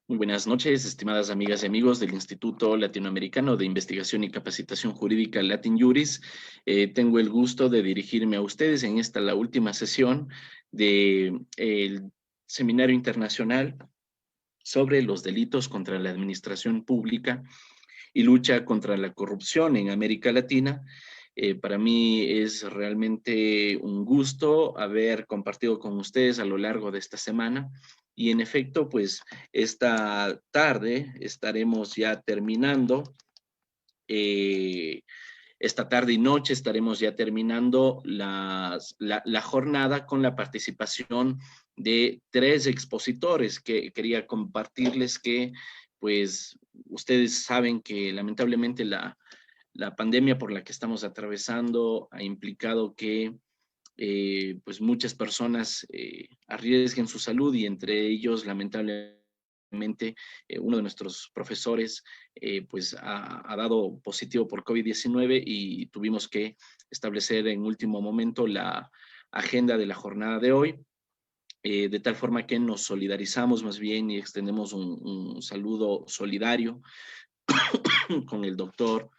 Muy buenas noches, estimadas amigas y amigos del Instituto Latinoamericano de Investigación y Capacitación Jurídica Latin Juris. Tengo el gusto de dirigirme a ustedes en esta, la última sesión del Seminario Internacional sobre los delitos contra la administración pública y lucha contra la corrupción en América Latina. Para mí es realmente un gusto haber compartido con ustedes a lo largo de esta semana y en efecto, pues esta tarde estaremos ya terminando, eh, esta tarde y noche estaremos ya terminando la jornada con la participación de 3 expositores que quería compartirles que pues ustedes saben que lamentablemente la pandemia por la que estamos atravesando ha implicado que pues muchas personas arriesguen su salud y entre ellos lamentablemente uno de nuestros profesores pues ha dado positivo por COVID-19 y tuvimos que establecer en último momento la agenda de la jornada de hoy. De tal forma que nos solidarizamos más bien y extendemos un saludo solidario con el doctor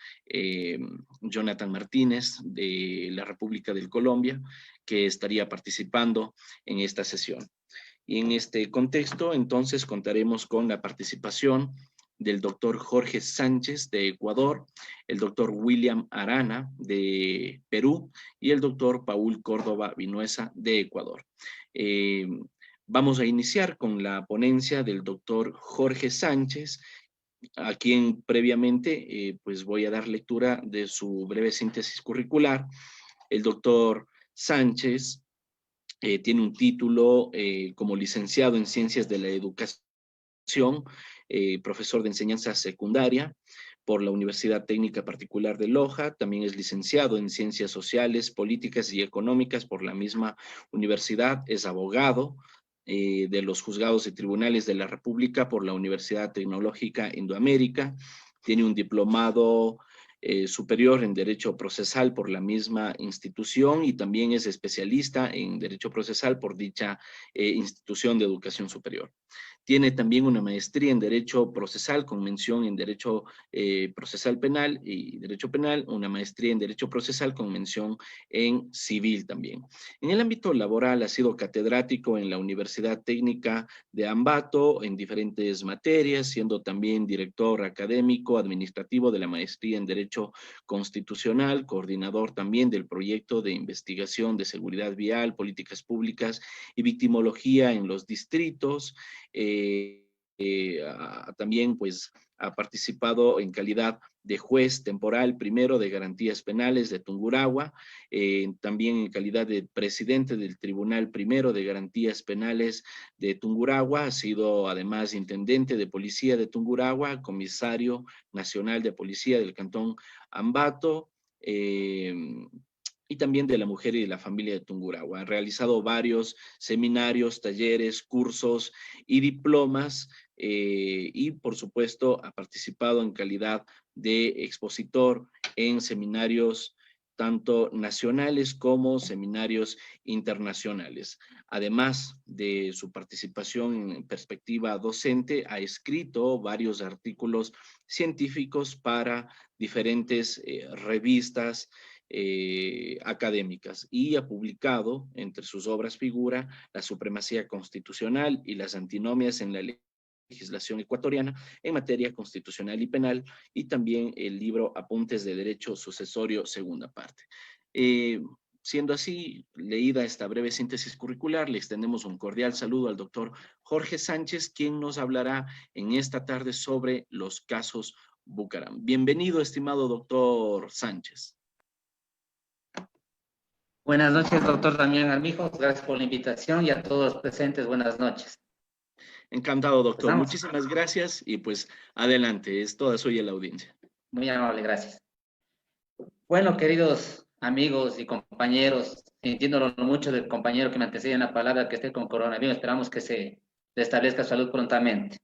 Jonathan Martínez de la República del Colombia, que estaría participando en esta sesión. Y en este contexto, entonces, contaremos con la participación del doctor Jorge Sánchez de Ecuador, el doctor William Arana de Perú y el doctor Paul Córdoba Vinuesa de Ecuador. Vamos a iniciar con la ponencia del doctor Jorge Sánchez, a quien previamente pues voy a dar lectura de su breve síntesis curricular. El doctor Sánchez tiene un título como licenciado en Ciencias de la Educación, profesor de enseñanza secundaria por la Universidad Técnica Particular de Loja. También es licenciado en Ciencias Sociales, Políticas y Económicas por la misma universidad. Es abogado de los juzgados y tribunales de la República por la Universidad Tecnológica Indoamérica. Tiene un diplomado superior en Derecho Procesal por la misma institución y también es especialista en Derecho Procesal por dicha institución de educación superior. Tiene también una maestría en Derecho Procesal con mención en Derecho Procesal Penal y Derecho Penal, una maestría en Derecho Procesal con mención en Civil también. En el ámbito laboral ha sido catedrático en la Universidad Técnica de Ambato en diferentes materias, siendo también director académico administrativo de la maestría en Derecho Constitucional, coordinador también del proyecto de investigación de seguridad vial, políticas públicas y victimología en los distritos. También pues ha participado en calidad de juez temporal primero de garantías penales de Tungurahua, también en calidad de presidente del Tribunal Primero de Garantías Penales de Tungurahua, ha sido además intendente de policía de Tungurahua, comisario nacional de policía del Cantón Ambato, y también de la mujer y de la familia de Tungurahua. Ha realizado varios seminarios, talleres, cursos y diplomas y por supuesto ha participado en calidad de expositor en seminarios tanto nacionales como seminarios internacionales. Además de su participación en perspectiva docente, ha escrito varios artículos científicos para diferentes revistas académicas y ha publicado, entre sus obras figura La supremacía constitucional y las antinomias en la legislación ecuatoriana en materia constitucional y penal, y también el libro Apuntes de Derecho Sucesorio, segunda parte. Siendo así, leída esta breve síntesis curricular, le extendemos un cordial saludo al doctor Jorge Sánchez, quien nos hablará en esta tarde sobre los casos Bucaram. Bienvenido, estimado doctor Sánchez. Buenas noches, doctor Damián Armijos. Gracias por la invitación y a todos los presentes, buenas noches. Encantado, doctor. Empezamos. Muchísimas gracias y pues adelante, es toda suya la audiencia. Muy amable, gracias. Bueno, queridos amigos y compañeros, sintiéndolo mucho del compañero que me antecede en la palabra que esté con coronavirus, esperamos que se restablezca salud prontamente.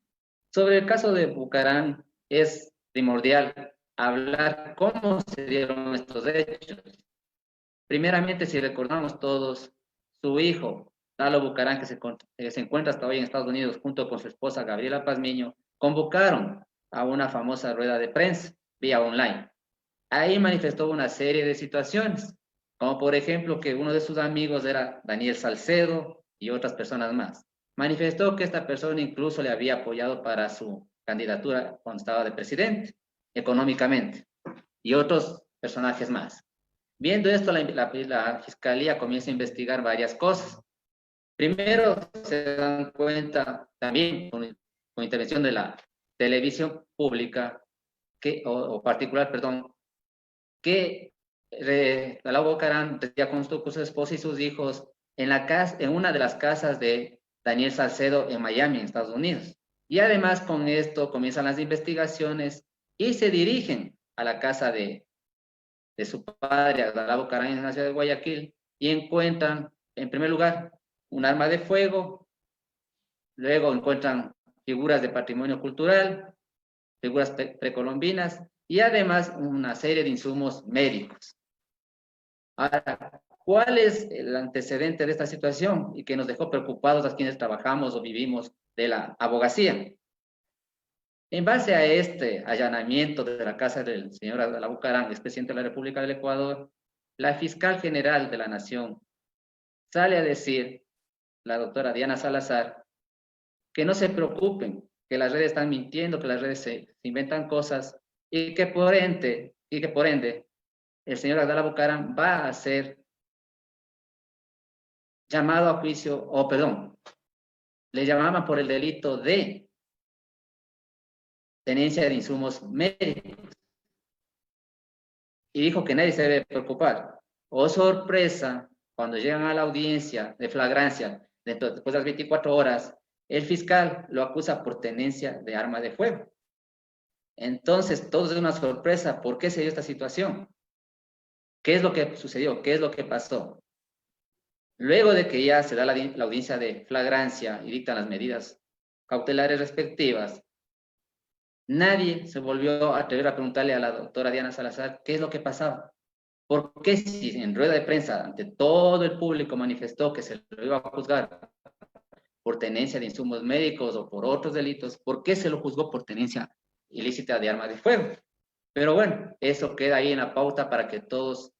Sobre el caso de Bucaram, es primordial hablar cómo se dieron estos hechos. Primeramente, si recordamos todos, su hijo, Lalo Bucarán, que se encuentra hasta hoy en Estados Unidos junto con su esposa Gabriela Pazmiño, convocaron a una famosa rueda de prensa vía online. Ahí manifestó una serie de situaciones, como por ejemplo que uno de sus amigos era Daniel Salcedo y otras personas más. Manifestó que esta persona incluso le había apoyado para su candidatura cuando estaba de presidente, económicamente, y otros personajes más. Viendo esto, la Fiscalía comienza a investigar varias cosas. Primero, se dan cuenta también con intervención de la televisión pública, o particular, perdón, que Lalo Bucarán ya con su esposa y sus hijos en una de las casas de Daniel Salcedo en Miami, en Estados Unidos. Y además con esto comienzan las investigaciones y se dirigen a la casa de su padre, Lalo Bucarán, en la ciudad de Guayaquil, y encuentran, en primer lugar, un arma de fuego, luego encuentran figuras de patrimonio cultural, figuras precolombinas, y además una serie de insumos médicos. Ahora, ¿cuál es el antecedente de esta situación y que nos dejó preocupados a quienes trabajamos o vivimos de la abogacía? En base a este allanamiento de la casa del señor Lalo Bucarán, expresidente de la República del Ecuador, la fiscal general de la Nación sale a decir, la doctora Diana Salazar, que no se preocupen, que las redes están mintiendo, que las redes se inventan cosas y que por ende, el señor Abdalá Bucaram va a ser llamado a juicio, o perdón, le llamaban por el delito de tenencia de insumos médicos. Y dijo que nadie se debe preocupar. Oh, sorpresa, cuando llegan a la audiencia de flagrancia, después de las 24 horas, el fiscal lo acusa por tenencia de arma de fuego. Entonces, todo es una sorpresa. ¿Por qué se dio esta situación? ¿Qué es lo que sucedió? ¿Qué es lo que pasó? Luego de que ya se da la audiencia de flagrancia y dictan las medidas cautelares respectivas, nadie se volvió a atrever a preguntarle a la doctora Diana Salazar qué es lo que pasaba. ¿Por qué si en rueda de prensa ante todo el público manifestó que se lo iba a juzgar por tenencia de insumos médicos o por otros delitos, por qué se lo juzgó por tenencia ilícita de armas de fuego? Pero bueno, eso queda ahí en la pauta para que todos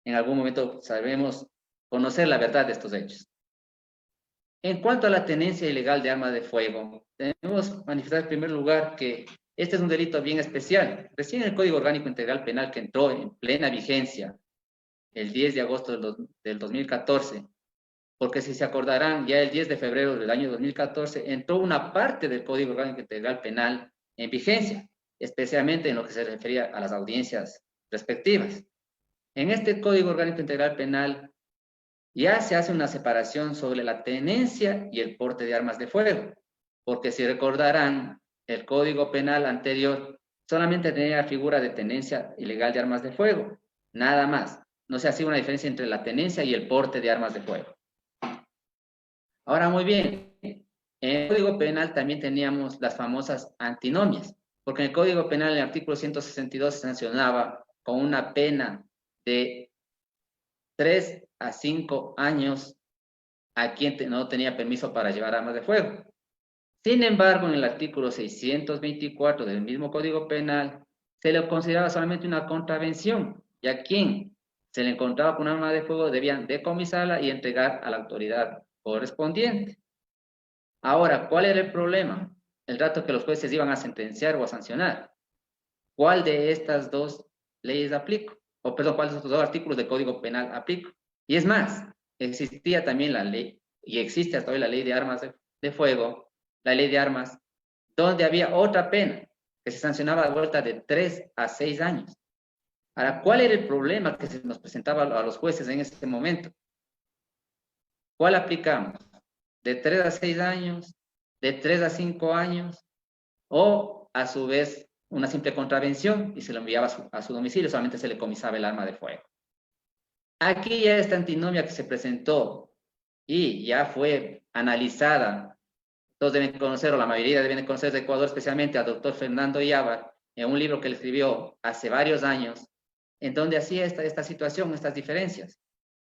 en algún momento sabemos conocer la verdad de estos hechos. En cuanto a la tenencia ilegal de armas de fuego, debemos manifestar en primer lugar que este es un delito bien especial. Recién el Código Orgánico Integral Penal, que entró en plena vigencia el 10 de agosto del 2014, porque si se acordarán, ya el 10 de febrero del año 2014 entró una parte del Código Orgánico Integral Penal en vigencia, especialmente en lo que se refería a las audiencias respectivas. En este Código Orgánico Integral Penal ya se hace una separación sobre la tenencia y el porte de armas de fuego, porque si recordarán, el Código Penal anterior solamente tenía la figura de tenencia ilegal de armas de fuego, nada más. No se hacía una diferencia entre la tenencia y el porte de armas de fuego. Ahora, muy bien, en el Código Penal también teníamos las famosas antinomias, porque en el Código Penal, en el artículo 162, se sancionaba con una pena de 3 a 5 años a quien no tenía permiso para llevar armas de fuego. Sin embargo, en el artículo 624 del mismo Código Penal, se le consideraba solamente una contravención, y a quien se le encontraba con un arma de fuego debían decomisarla y entregar a la autoridad correspondiente. Ahora, ¿cuál era el problema? El rato que los jueces iban a sentenciar o a sancionar. ¿Cuál de estas dos leyes aplico? O perdón, ¿cuál de estos dos artículos del Código Penal aplico? Y es más, existía también la ley, y existe hasta hoy la ley de armas de fuego, la ley de armas, donde había otra pena que se sancionaba de vuelta de 3 a 6 años. Ahora, ¿cuál era el problema que se nos presentaba a los jueces en ese momento? ¿Cuál aplicamos? ¿De 3 a 6 años? ¿De 3 a 5 años? O, a su vez, una simple contravención y se lo enviaba a su domicilio, solamente se le comisaba el arma de fuego. Aquí ya esta antinomia que se presentó y ya fue analizada, todos deben conocer, o la mayoría deben conocer de Ecuador, especialmente al doctor Fernando Yávar, en un libro que él escribió hace varios años, en donde hacía esta situación, estas diferencias.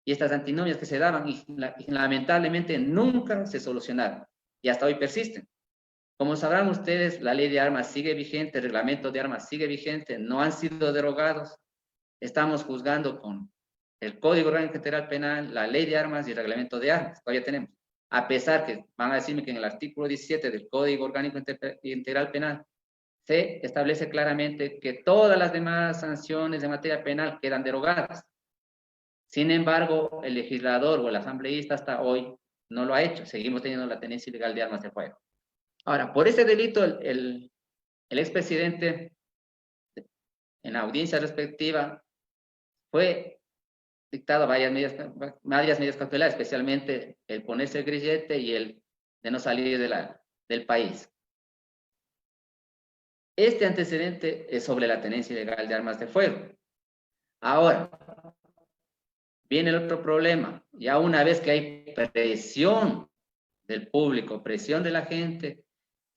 y estas antinomias que se daban y lamentablemente nunca se solucionaron y hasta hoy persisten. Como sabrán ustedes, la ley de armas sigue vigente, el reglamento de armas sigue vigente, no han sido derogados. Estamos juzgando con el Código Orgánico Integral Penal, la ley de armas y el reglamento de armas. Todavía tenemos. A pesar que van a decirme que en el artículo 17 del Código Orgánico Integral Penal se establece claramente que todas las demás sanciones de materia penal quedan derogadas. Sin embargo, el legislador o el asambleísta hasta hoy no lo ha hecho. Seguimos teniendo la tenencia ilegal de armas de fuego. Ahora, por ese delito, el expresidente, en la audiencia respectiva, fue dictado varias medidas cautelares, especialmente el ponerse el grillete y el de no salir del país. Este antecedente es sobre la tenencia ilegal de armas de fuego. Ahora, viene el otro problema. Ya una vez que hay presión del público, presión de la gente,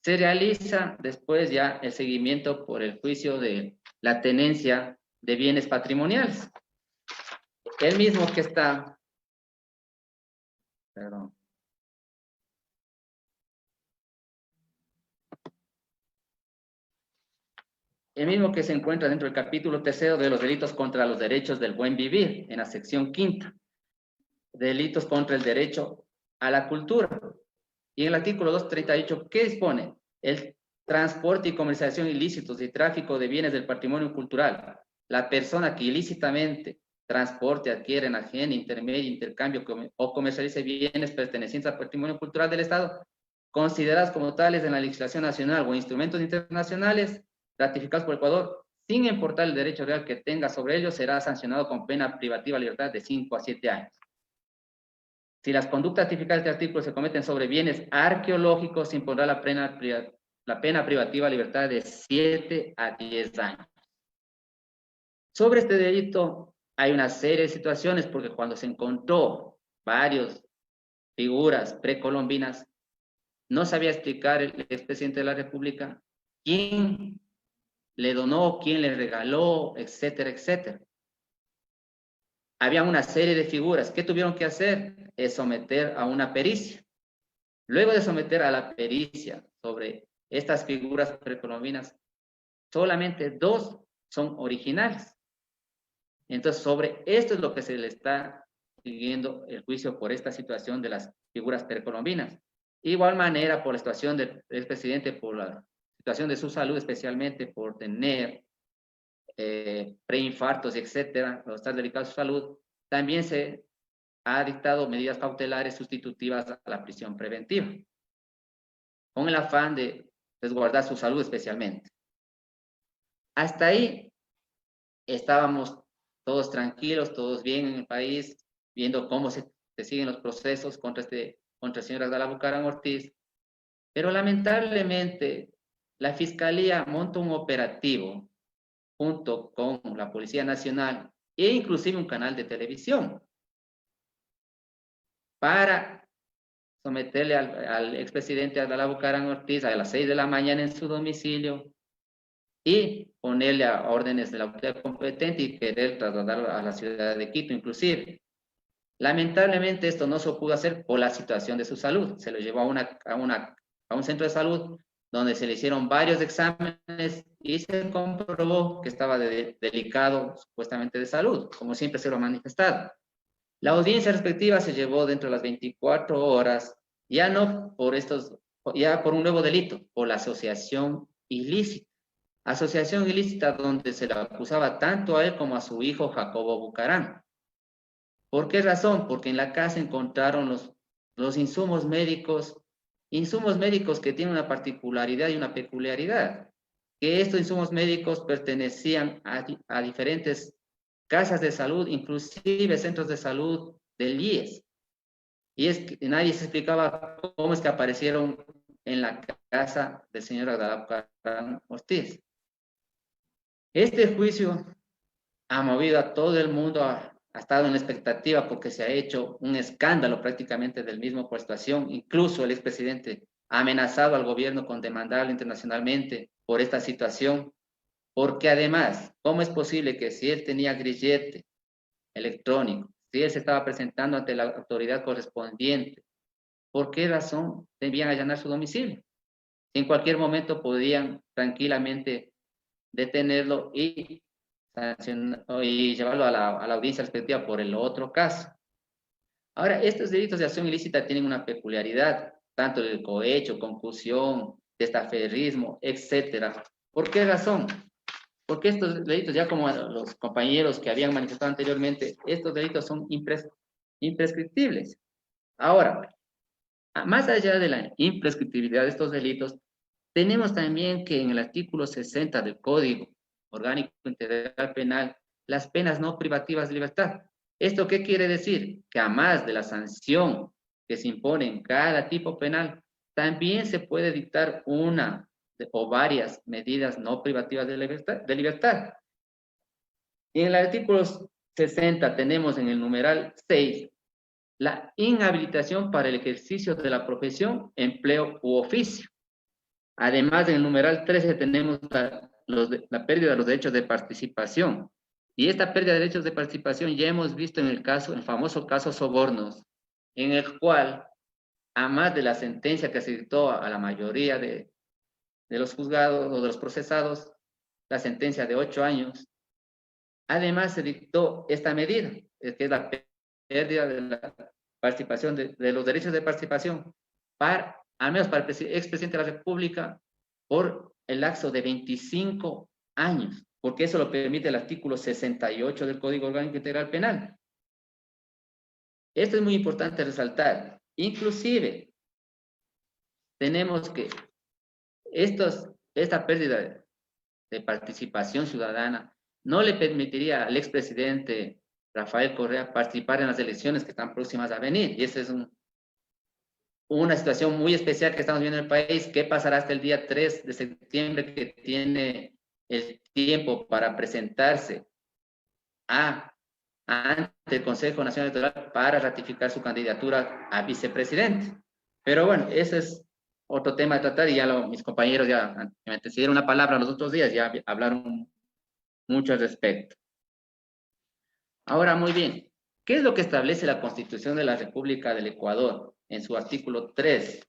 se realiza después ya el seguimiento por el juicio de la tenencia de bienes patrimoniales. El mismo que está, perdón. El mismo que se encuentra dentro del capítulo 3 de los delitos contra los derechos del buen vivir, en la sección 5. Delitos contra el derecho a la cultura. Y en el artículo 238, ¿qué dispone? El transporte y comercialización ilícitos y tráfico de bienes del patrimonio cultural. La persona que ilícitamente transporte, adquiere, enajene, intermedia, intercambio o comercialice bienes pertenecientes al patrimonio cultural del Estado, considerados como tales en la legislación nacional o instrumentos internacionales ratificados por Ecuador, sin importar el derecho real que tenga sobre ellos, será sancionado con pena privativa de libertad de 5 a 7 años. Si las conductas tipificadas de este artículo se cometen sobre bienes arqueológicos, se impondrá la pena privativa de libertad de 7 a 10 años. Sobre este delito hay una serie de situaciones, porque cuando se encontró varias figuras precolombinas, no sabía explicar el expresidente de la República quién le donó, quién le regaló, etcétera, etcétera. Había una serie de figuras. ¿Qué tuvieron que hacer? Es someter a una pericia. Luego de someter a la pericia sobre estas figuras precolombinas, solamente 2 son originales. Entonces, sobre esto es lo que se le está siguiendo el juicio por esta situación de las figuras precolombinas. De igual manera, por la situación del expresidente, por la situación de su salud, especialmente por tener preinfartos, etcétera, por estar delicado su salud, también se ha dictado medidas cautelares sustitutivas a la prisión preventiva, con el afán de resguardar su salud especialmente. Hasta ahí estábamos todos tranquilos, todos bien en el país, viendo cómo se siguen los procesos contra el señor Abdalá Bucaram Ortiz, pero lamentablemente la Fiscalía monta un operativo junto con la Policía Nacional e inclusive un canal de televisión para someterle al expresidente Abdalá Bucaram Ortiz a las 6 de la mañana en su domicilio y ponerle a órdenes de la autoridad competente y querer trasladarlo a la ciudad de Quito inclusive. Lamentablemente esto no se pudo hacer por la situación de su salud. Se lo llevó a un centro de salud donde se le hicieron varios exámenes y se comprobó que estaba delicado supuestamente de salud, como siempre se lo ha manifestado. La audiencia respectiva se llevó dentro de las 24 horas, ya no por ya por un nuevo delito, por la asociación ilícita. Asociación ilícita donde se le acusaba tanto a él como a su hijo Jacobo Bucaram. ¿Por qué razón? Porque en la casa encontraron los insumos médicos que tienen una particularidad y una peculiaridad, que estos insumos médicos pertenecían a diferentes casas de salud, inclusive centros de salud del IES. Y es que nadie se explicaba cómo es que aparecieron en la casa del señor Abdalá Bucaram Ortiz. Este juicio ha movido a todo el mundo, ha estado en expectativa porque se ha hecho un escándalo prácticamente del mismo por situación. Incluso el expresidente ha amenazado al gobierno con demandarlo internacionalmente por esta situación, porque además, ¿cómo es posible que si él tenía grillete electrónico, si él se estaba presentando ante la autoridad correspondiente, ¿por qué razón debían allanar su domicilio? En cualquier momento podían tranquilamente detenerlo y llevarlo a la audiencia respectiva por el otro caso. Ahora, estos delitos de acción ilícita tienen una peculiaridad, tanto el cohecho, concusión, testaferrismo, etcétera. ¿Por qué razón? Porque estos delitos, ya como los compañeros que habían manifestado anteriormente, estos delitos son imprescriptibles. Ahora, más allá de la imprescriptibilidad de estos delitos, tenemos también que en el artículo 60 del Código Orgánico Integral Penal, las penas no privativas de libertad. ¿Esto qué quiere decir? Que además de la sanción que se impone en cada tipo penal, también se puede dictar una o varias medidas no privativas de libertad. Y en el artículo 60 tenemos en el numeral 6 la inhabilitación para el ejercicio de la profesión, empleo u oficio. Además, en el numeral 13 tenemos la pérdida de los derechos de participación. Y esta pérdida de derechos de participación ya hemos visto en el famoso caso Sobornos, en el cual, además de la sentencia que se dictó a la mayoría de los juzgados o de los procesados, la sentencia de 8 años, además se dictó esta medida, que es la pérdida de la participación, de los derechos de participación, al menos para el expresidente de la República, por el lapso de 25 años, porque eso lo permite el artículo 68 del Código Orgánico Integral Penal. Esto es muy importante resaltar. Inclusive, tenemos que esta pérdida de participación ciudadana no le permitiría al expresidente Rafael Correa participar en las elecciones que están próximas a venir. Y esa es una situación muy especial que estamos viendo en el país. ¿Qué pasará hasta el día 3 de septiembre, que tiene el tiempo para presentarse ante el Consejo Nacional Electoral para ratificar su candidatura a vicepresidente? Pero bueno, ese es otro tema de tratar, y ya mis compañeros ya me antecedieron una palabra los otros días, ya hablaron mucho al respecto. Ahora, muy bien, ¿qué es lo que establece la Constitución de la República del Ecuador en su artículo 3?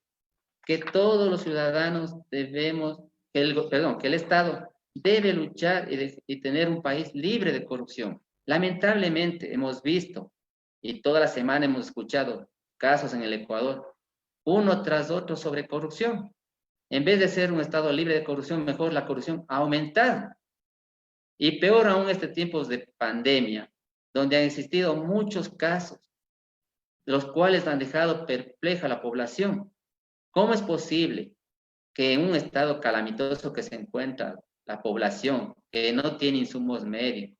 Que todos los ciudadanos debemos, que el Estado debe luchar y tener un país libre de corrupción. Lamentablemente hemos visto, y toda la semana hemos escuchado casos en el Ecuador, uno tras otro, sobre corrupción. En vez de ser un Estado libre de corrupción, mejor la corrupción ha aumentado. Y peor aún en tiempos de pandemia, donde han existido muchos casos, los cuales han dejado perpleja a la población. ¿Cómo es posible que en un estado calamitoso que se encuentra la población, que no tiene insumos médicos,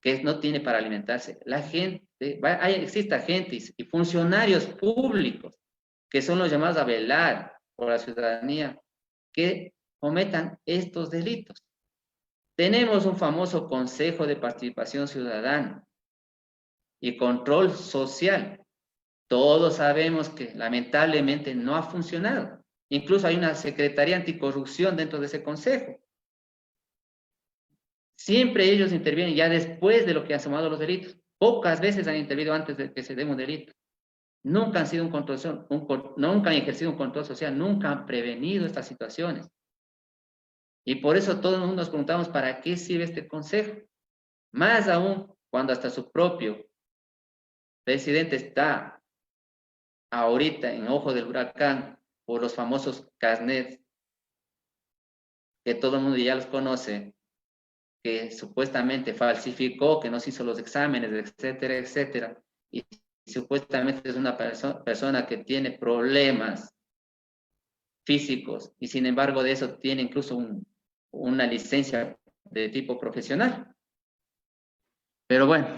que no tiene para alimentarse, la gente, existe agentes y funcionarios públicos que son los llamados a velar por la ciudadanía, que cometan estos delitos? Tenemos un famoso Consejo de Participación Ciudadana y Control Social. Todos sabemos que lamentablemente no ha funcionado. Incluso hay una Secretaría Anticorrupción dentro de ese consejo. Siempre ellos intervienen ya después de lo que han sumado los delitos. Pocas veces han intervenido antes de que se dé un delito. Nunca han sido nunca han ejercido un control social, nunca han prevenido estas situaciones. Y por eso todos nos preguntamos, ¿para qué sirve este consejo? Más aún cuando hasta su propio presidente está ahorita en ojo del huracán por los famosos carnets, que todo el mundo ya los conoce, que supuestamente falsificó, que no se hizo los exámenes, etcétera, etcétera, y supuestamente es una persona que tiene problemas físicos, y sin embargo de eso tiene incluso una licencia de tipo profesional. Pero bueno,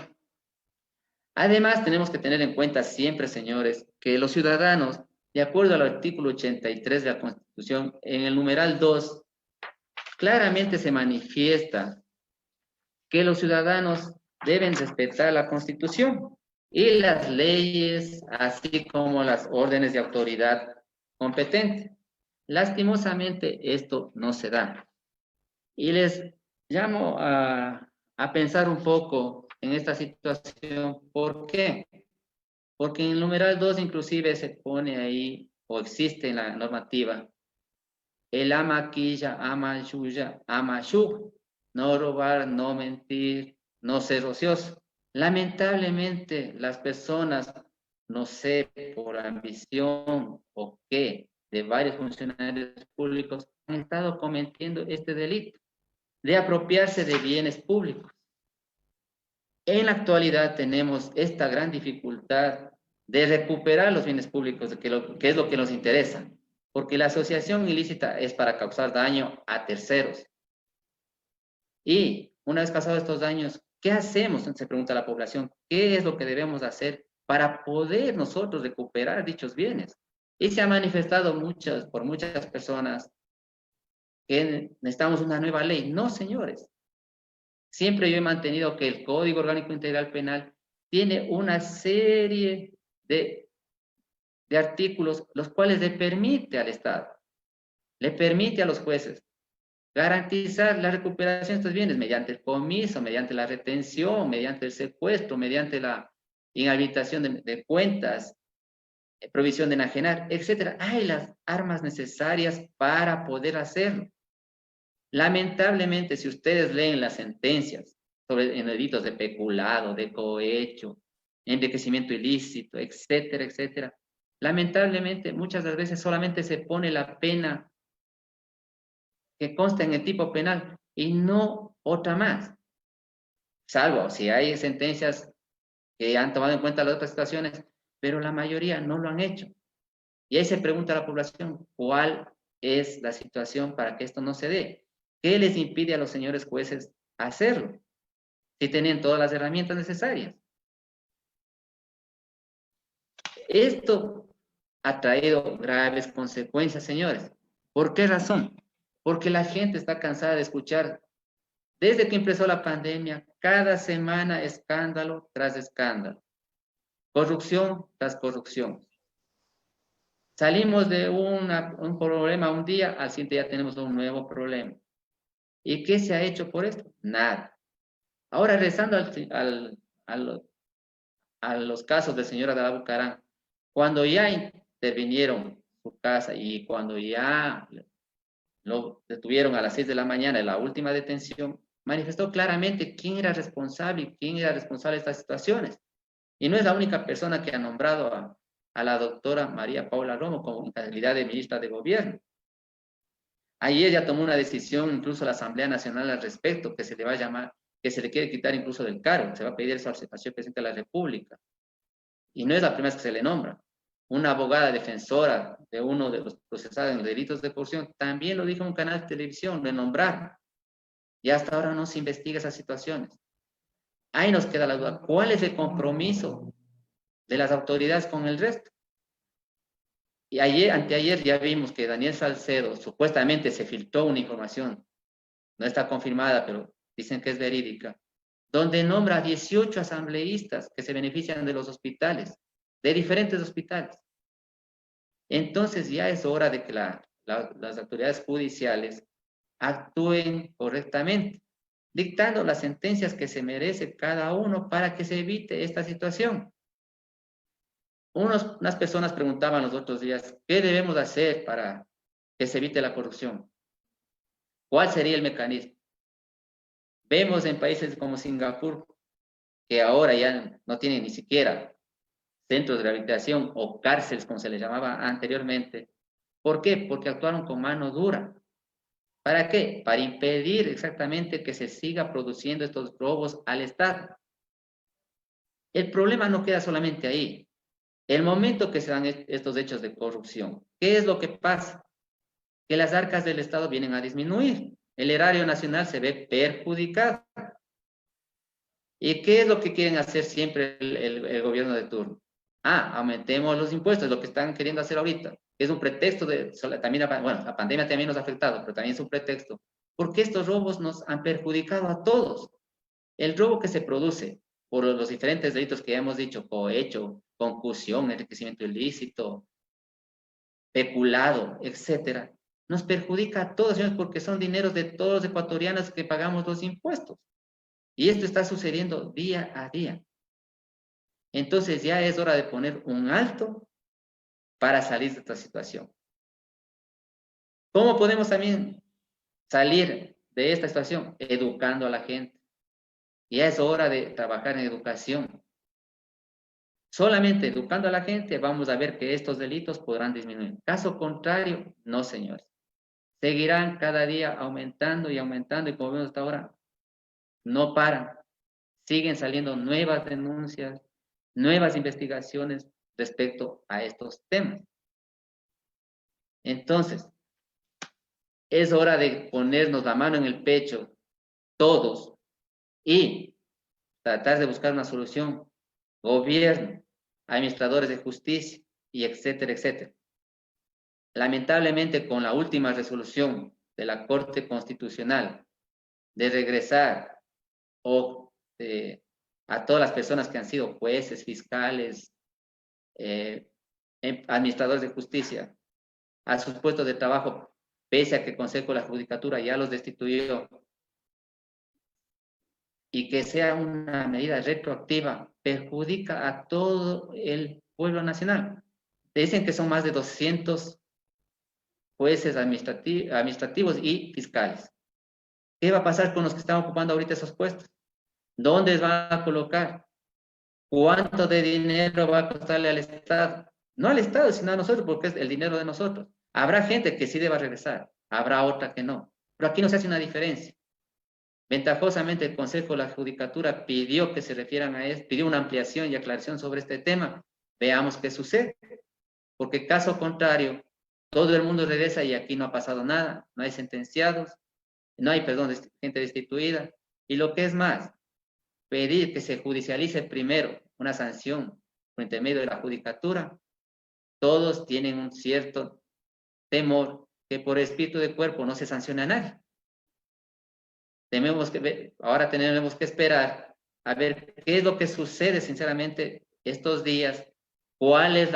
además tenemos que tener en cuenta siempre, señores, que los ciudadanos, de acuerdo al artículo 83 de la Constitución, en el numeral 2, claramente se manifiesta que los ciudadanos deben respetar la Constitución y las leyes, así como las órdenes de autoridad competente. Lastimosamente, esto no se da. Y les llamo a pensar un poco en esta situación. ¿Por qué? Porque en el numeral 2 inclusive se pone ahí, o existe en la normativa, el ama quilla, ama yuya, ama shu, no robar, no mentir, no ser ocioso. Lamentablemente, las personas, no sé, por ambición o qué, de varios funcionarios públicos, han estado cometiendo este delito de apropiarse de bienes públicos. En la actualidad tenemos esta gran dificultad de recuperar los bienes públicos, que es lo que nos interesa, porque la asociación ilícita es para causar daño a terceros. Y una vez pasados estos daños, ¿qué hacemos? Se pregunta la población, ¿qué es lo que debemos hacer para poder nosotros recuperar dichos bienes? Y se ha manifestado por muchas personas que necesitamos una nueva ley. No, señores. Siempre yo he mantenido que el Código Orgánico Integral Penal tiene una serie de artículos los cuales le permite al Estado, le permite a los jueces garantizar la recuperación de estos bienes mediante el comiso, mediante la retención, mediante el secuestro, mediante la inhabilitación de cuentas, provisión de enajenar, etc. Hay las armas necesarias para poder hacerlo. Lamentablemente, si ustedes leen las sentencias sobre delitos de peculado, de cohecho, enriquecimiento ilícito, etcétera, etcétera, lamentablemente muchas de las veces solamente se pone la pena que consta en el tipo penal y no otra más, salvo si hay sentencias que han tomado en cuenta las otras situaciones, pero la mayoría no lo han hecho. Y ahí se pregunta a la población, ¿cuál es la situación para que esto no se dé? ¿Qué les impide a los señores jueces hacerlo? Si tienen todas las herramientas necesarias. Esto ha traído graves consecuencias, señores. ¿Por qué razón? Porque la gente está cansada de escuchar, desde que empezó la pandemia, cada semana escándalo tras escándalo, corrupción tras corrupción. Salimos de un problema un día, al siguiente ya tenemos un nuevo problema. ¿Y qué se ha hecho por esto? Nada. Ahora, regresando a los casos del señor Adalá Bucarán, cuando ya intervinieron su casa y cuando ya lo detuvieron a las 6 de la mañana en la última detención, manifestó claramente quién era responsable y quién era responsable de estas situaciones. Y no es la única persona que ha nombrado a la doctora María Paula Romo como calidad de ministra de Gobierno. Ayer ya tomó una decisión, incluso la Asamblea Nacional al respecto, que se le va a llamar, que se le quiere quitar incluso del cargo, se va a pedir eso al señor presidente de la República. Y no es la primera vez que se le nombra. Una abogada defensora de uno de los procesados en delitos de corrupción también lo dijo en un canal de televisión, le nombraron. Y hasta ahora no se investiga esas situaciones. Ahí nos queda la duda, ¿cuál es el compromiso de las autoridades con el resto? Y anteayer ya vimos que Daniel Salcedo supuestamente se filtró una información, no está confirmada, pero dicen que es verídica, donde nombra a 18 asambleístas que se benefician de los hospitales, de diferentes hospitales. Entonces ya es hora de que las autoridades judiciales actúen correctamente, dictando las sentencias que se merece cada uno para que se evite esta situación. Unas personas preguntaban los otros días, ¿qué debemos hacer para que se evite la corrupción? ¿Cuál sería el mecanismo? Vemos en países como Singapur, que ahora ya no tienen ni siquiera centros de rehabilitación o cárceles, como se les llamaba anteriormente. ¿Por qué? Porque actuaron con mano dura. ¿Para qué? Para impedir exactamente que se siga produciendo estos robos al Estado. El problema no queda solamente ahí. El momento que se dan estos hechos de corrupción, ¿qué es lo que pasa? Que las arcas del Estado vienen a disminuir. El erario nacional se ve perjudicado. ¿Y qué es lo que quieren hacer siempre el gobierno de turno? Aumentemos los impuestos, lo que están queriendo hacer ahorita. Es un pretexto también, bueno, la pandemia también nos ha afectado, pero también es un pretexto. Porque estos robos nos han perjudicado a todos. El robo que se produce por los diferentes delitos que ya hemos dicho, cohecho, concusión, enriquecimiento ilícito, peculado, etcétera, nos perjudica a todos, señores, porque son dineros de todos los ecuatorianos que pagamos los impuestos. Y esto está sucediendo día a día. Entonces ya es hora de poner un alto para salir de esta situación. ¿Cómo podemos también salir de esta situación? Educando a la gente. Ya es hora de trabajar en educación. Solamente educando a la gente vamos a ver que estos delitos podrán disminuir. Caso contrario, no, señores. Seguirán cada día aumentando y aumentando y como vemos hasta ahora, no paran. Siguen saliendo nuevas denuncias, nuevas investigaciones respecto a estos temas. Entonces, es hora de ponernos la mano en el pecho, todos, y tratar de buscar una solución. Gobierno, administradores de justicia, y etcétera, etcétera. Lamentablemente, con la última resolución de la Corte Constitucional de regresar a todas las personas que han sido jueces, fiscales, administradores de justicia, a sus puestos de trabajo, pese a que el Consejo de la Judicatura ya los destituyó, y que sea una medida retroactiva, perjudica a todo el pueblo nacional. Dicen que son más de 200 jueces administrativos y fiscales. ¿Qué va a pasar con los que están ocupando ahorita esos puestos? ¿Dónde les van a colocar? ¿Cuánto de dinero va a costarle al Estado? No al Estado, sino a nosotros, porque es el dinero de nosotros. Habrá gente que sí deba regresar, habrá otra que no. Pero aquí no se hace una diferencia. Ventajosamente, el Consejo de la Judicatura pidió que se refieran a esto, pidió una ampliación y aclaración sobre este tema. Veamos qué sucede. Porque caso contrario, todo el mundo regresa y aquí no ha pasado nada, no hay sentenciados, no hay, perdón, gente destituida. Y lo que es más, pedir que se judicialice primero una sanción por intermedio de la judicatura, todos tienen un cierto temor que por espíritu de cuerpo no se sancione a nadie. Ahora tenemos que esperar a ver qué es lo que sucede sinceramente estos días, cuál es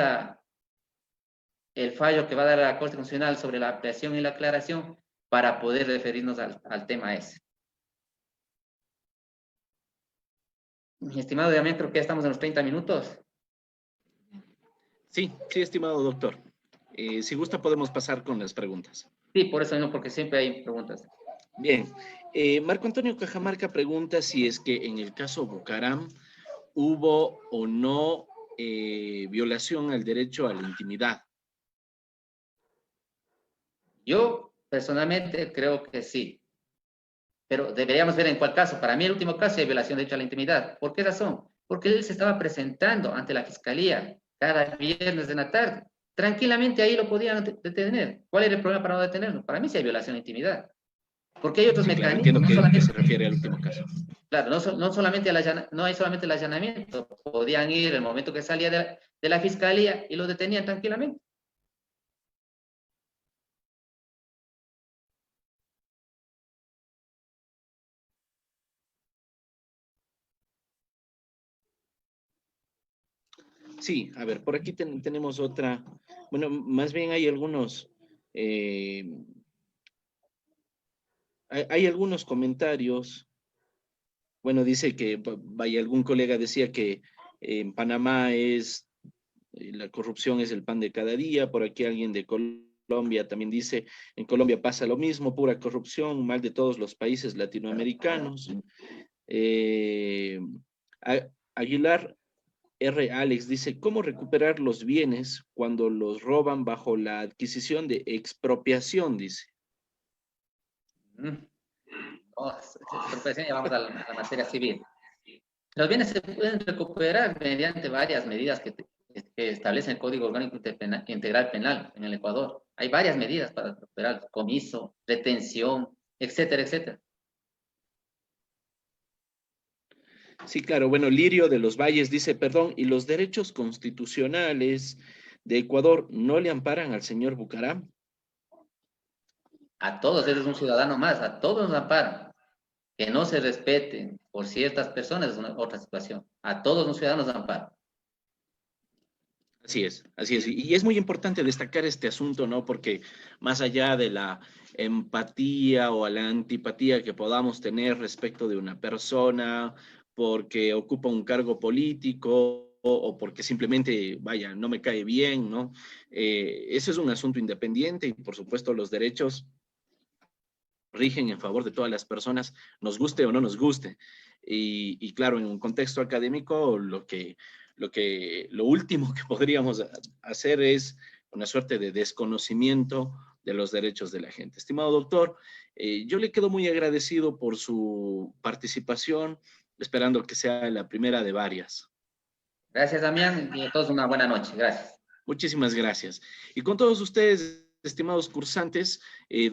el fallo que va a dar la Corte Constitucional sobre la ampliación y la aclaración para poder referirnos al tema ese. Mi estimado Damián, creo que ya estamos en los 30 minutos. Sí, estimado doctor. Si gusta, podemos pasar con las preguntas. Sí, por eso no, porque siempre hay preguntas. Bien. Marco Antonio Cajamarca pregunta si es que en el caso Bucaram hubo o no violación al derecho a la intimidad. Yo personalmente creo que sí. Pero deberíamos ver en cuál caso. Para mí el último caso es violación de derecho a la intimidad. ¿Por qué razón? Porque él se estaba presentando ante la fiscalía cada viernes de la tarde. Tranquilamente ahí lo podían detener. ¿Cuál era el problema para no detenerlo? Para mí sí hay violación de intimidad. Porque hay otros Claro, mecanismos. entiendo que se refiere al último caso. Claro, no hay solamente el allanamiento. Podían ir en el momento que salía de la fiscalía y lo detenían tranquilamente. Sí, a ver, por aquí tenemos otra. Bueno, más bien hay algunos, hay algunos comentarios. Bueno, dice que, vaya, algún colega decía que en Panamá la corrupción es el pan de cada día. Por aquí alguien de Colombia también dice, en Colombia pasa lo mismo, pura corrupción, mal de todos los países latinoamericanos. Aguilar R. Alex dice, ¿cómo recuperar los bienes cuando los roban bajo la adquisición de expropiación? Dice. Expropiación, ya vamos a la materia civil. Los bienes se pueden recuperar mediante varias medidas que establece el Código Orgánico Integral Penal en el Ecuador. Hay varias medidas para recuperar: comiso, retención, etcétera, etcétera. Sí, claro. Bueno, Lirio de los Valles dice, perdón, ¿y los derechos constitucionales de Ecuador no le amparan al señor Bucaram? A todos, él es un ciudadano más, a todos nos amparan. Que no se respeten por ciertas personas es otra situación. A todos los ciudadanos nos amparan. Así es, así es. Y es muy importante destacar este asunto, ¿no? Porque más allá de la empatía o la antipatía que podamos tener respecto de una persona, porque ocupa un cargo político o porque simplemente, vaya, no me cae bien, ¿no? Eso es un asunto independiente y, por supuesto, los derechos rigen en favor de todas las personas, nos guste o no nos guste. Y claro, en un contexto académico, lo último que podríamos hacer es una suerte de desconocimiento de los derechos de la gente. Estimado doctor, yo le quedo muy agradecido por su participación, esperando que sea la primera de varias. Gracias, Damián, y a todos una buena noche. Gracias. Muchísimas gracias. Y con todos ustedes, estimados cursantes, doy